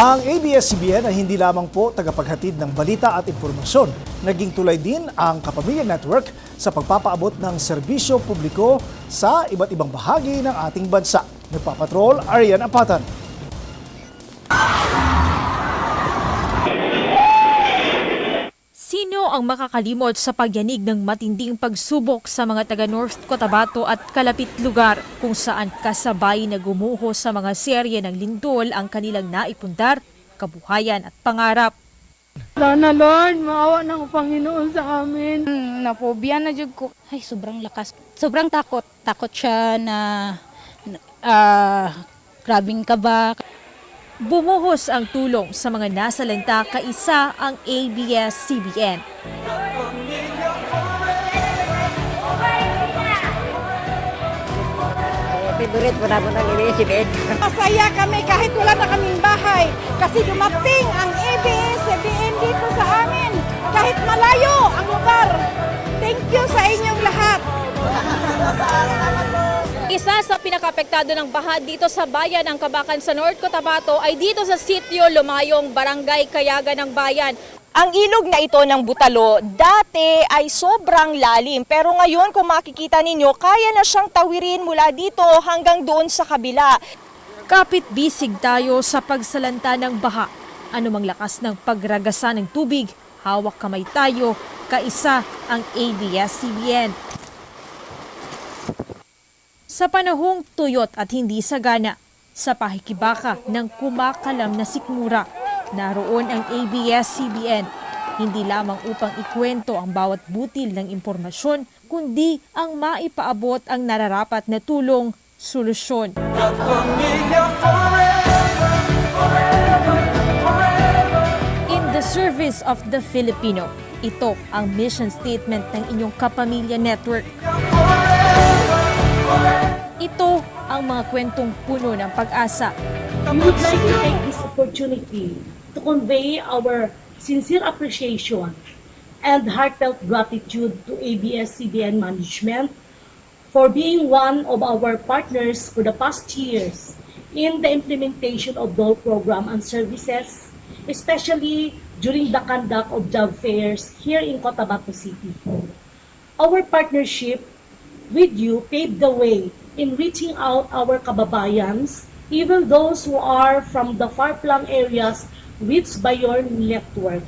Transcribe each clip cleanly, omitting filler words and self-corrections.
Ang ABS-CBN ay hindi lamang po tagapaghatid ng balita at impormasyon. Naging tulay din ang Kapamilya Network sa pagpapaabot ng serbisyo publiko sa iba't ibang bahagi ng ating bansa. Nagpapatrol, Arian Apatan. Sino ang makakalimot sa pagyanig ng matinding pagsubok sa mga taga North Cotabato at kalapit lugar kung saan kasabay na gumuho sa mga serye ng lindol ang kanilang naipundar, kabuhayan at pangarap. Sana Lord, maawa ng Panginoon sa amin. Napobia na jud ko. Ay, sobrang lakas. Sobrang takot. Takot siya na grabing kaba. Bumuhos ang tulong sa mga nasalanta kaisa ang ABS-CBN. Favorite mo na ng ABS-CBN. Masaya kami kahit wala na kaming bahay kasi dumating ang ABS-CBN dito sa amin. Kahit malayo ang lugar. Thank you sa inyong lahat. Isa sa pinakapektado ng baha dito sa bayan ng Kabakan sa North Cotabato ay dito sa sitio Lumayong, Barangay Kayagan ng Bayan. Ang ilog na ito ng Butalo, dati ay sobrang lalim. Pero ngayon kung makikita ninyo, kaya na siyang tawirin mula dito hanggang doon sa kabila. Kapit-bisig tayo sa pagsalanta ng baha. Anumang lakas ng pagragasa ng tubig, hawak kamay tayo, kaisa ang ABS-CBN. Sa panahong tuyot at hindi sagana, sa pahikibaka ng kumakalam na sikmura, naroon ang ABS-CBN, hindi lamang upang ikwento ang bawat butil ng impormasyon, kundi ang maipaabot ang nararapat na tulong, solusyon. In the service of the Filipino, ito ang mission statement ng inyong Kapamilya Network. Ito ang mga kwentong puno ng pag-asa. We would like to take this opportunity to convey our sincere appreciation and heartfelt gratitude to ABS-CBN management for being one of our partners for the past years in the implementation of DOL program and services, especially during the conduct of job fairs here in Cotabato City. Our partnership with you paved the way in reaching out our kababayans, even those who are from the far-flung areas reached by your network,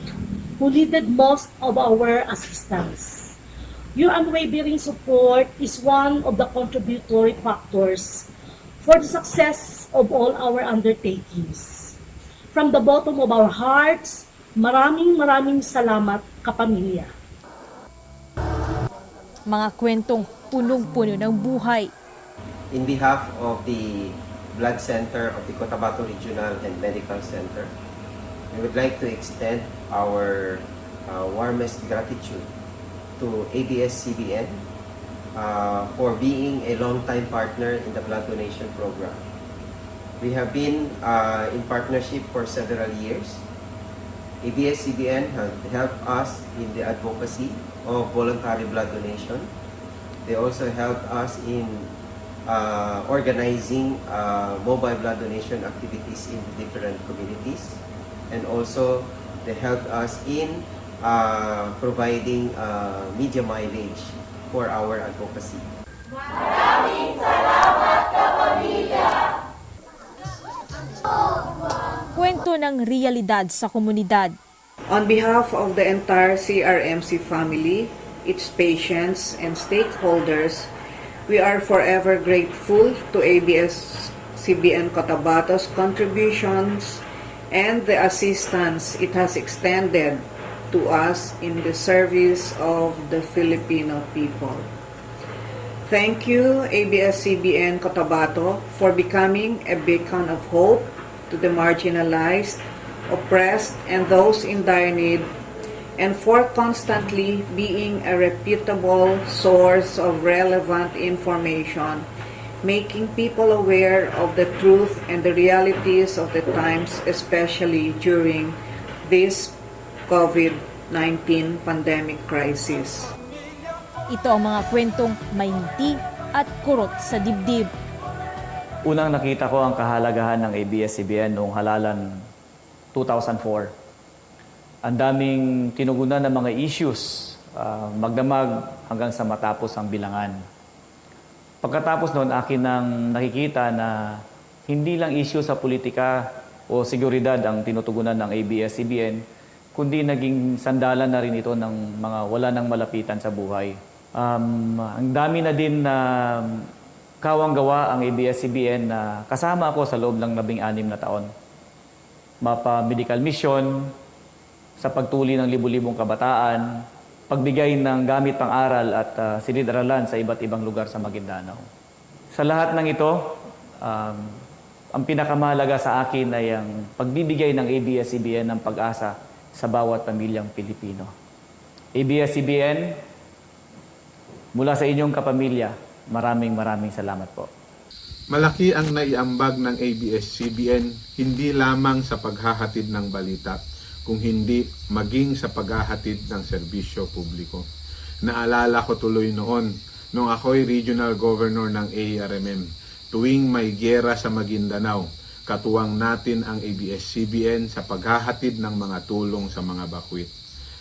who needed most of our assistance. Your unwavering support is one of the contributory factors for the success of all our undertakings. From the bottom of our hearts, maraming salamat, kapamilya. Mga kwentong punong-puno ng buhay. In behalf of the Blood Center of the Cotabato Regional and Medical Center, we would like to extend our warmest gratitude to ABS-CBN for being a long-time partner in the blood donation program. We have been in partnership for several years. ABS-CBN has helped us in the advocacy of voluntary blood donation. They also helped us in organizing mobile blood donation activities in different communities, and also they helped us in providing media mileage for our advocacy. Maraming salamat, kapamilya! Kwento ng realidad sa komunidad. On behalf of the entire CRMC family, its patients and stakeholders, we are forever grateful to ABS-CBN Cotabato's contributions and the assistance it has extended to us in the service of the Filipino people. Thank you, ABS-CBN Cotabato, for becoming a beacon of hope to the marginalized, oppressed, and those in dire need, and for constantly being a reputable source of relevant information, making people aware of the truth and the realities of the times, especially during this COVID-19 pandemic crisis. Ito ang mga kwentong may ngiti at kurot sa dibdib. Unang nakita ko ang kahalagahan ng ABS-CBN noong halalan 2004. Ang daming tinugunan ng mga issues, magdamag hanggang sa matapos ang bilangan. Pagkatapos noon, akin nang nakikita na hindi lang issue sa politika o seguridad ang tinutugunan ng ABS-CBN, kundi naging sandalan na rin ito ng mga wala nang malapitan sa buhay. Ang dami na din na kawang-gawa ang ABS-CBN na kasama ako sa loob ng 16 na taon. Mapa-medical mission, sa pagtuli ng libu-libong kabataan, pagbigay ng gamit pang-aral at silid-aralan sa iba't ibang lugar sa Maguindanao. Sa lahat ng ito, ang pinakamahalaga sa akin ay ang pagbibigay ng ABS-CBN ng pag-asa sa bawat pamilyang Pilipino. ABS-CBN, mula sa inyong kapamilya, maraming salamat po. Malaki ang naiambag ng ABS-CBN hindi lamang sa paghahatid ng balita, kung hindi maging sa paghahatid ng serbisyo publiko. Naalala ko tuloy noon, nung ako'y regional governor ng ARMM, tuwing may gyera sa Maguindanao, katuwang natin ang ABS-CBN sa paghahatid ng mga tulong sa mga bakwit.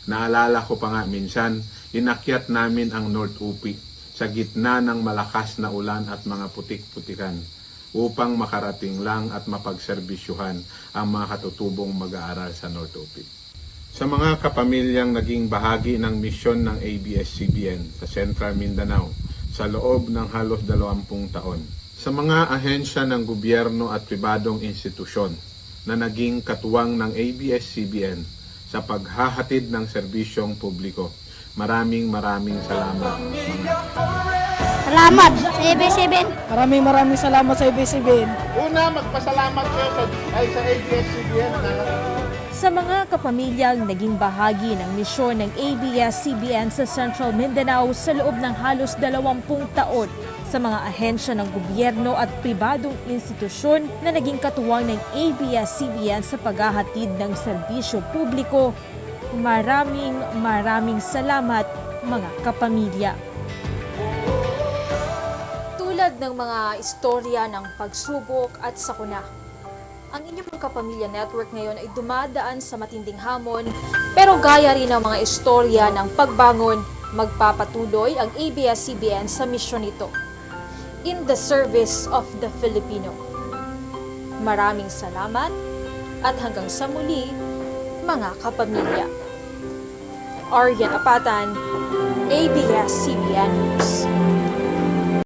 Naalala ko pa nga minsan, inakyat namin ang North UP sa gitna ng malakas na ulan at mga putik-putikan upang makarating lang at mapagserbisyuhan ang mga katutubong mag-aaral sa North UP. Sa mga kapamilyang naging bahagi ng misyon ng ABS-CBN sa Central Mindanao sa loob ng halos 20 taon, sa mga ahensya ng gobyerno at pribadong institusyon na naging katuwang ng ABS-CBN sa paghahatid ng serbisyong publiko, maraming salamat. Salamat sa ABS-CBN. Maraming salamat sa ABS-CBN. Una, magpasalamat kayo sa ABS-CBN. Sa mga kapamilyang naging bahagi ng misyon ng ABS-CBN sa Central Mindanao sa loob ng halos 20 taon, sa mga ahensya ng gobyerno at pribadong institusyon na naging katuwang ng ABS-CBN sa paghahatid ng serbisyo publiko, maraming salamat mga kapamilya. Tulad ng mga istorya ng pagsubok at sakuna, ang inyong Kapamilya Network ngayon ay dumadaan sa matinding hamon, pero gaya rin ng mga istorya ng pagbangon, magpapatuloy ang ABS-CBN sa misyon nito, in the service of the Filipino. Maraming salamat at hanggang sa muli, mga kapamilya. Aryan Apatan, ABS-CBN News.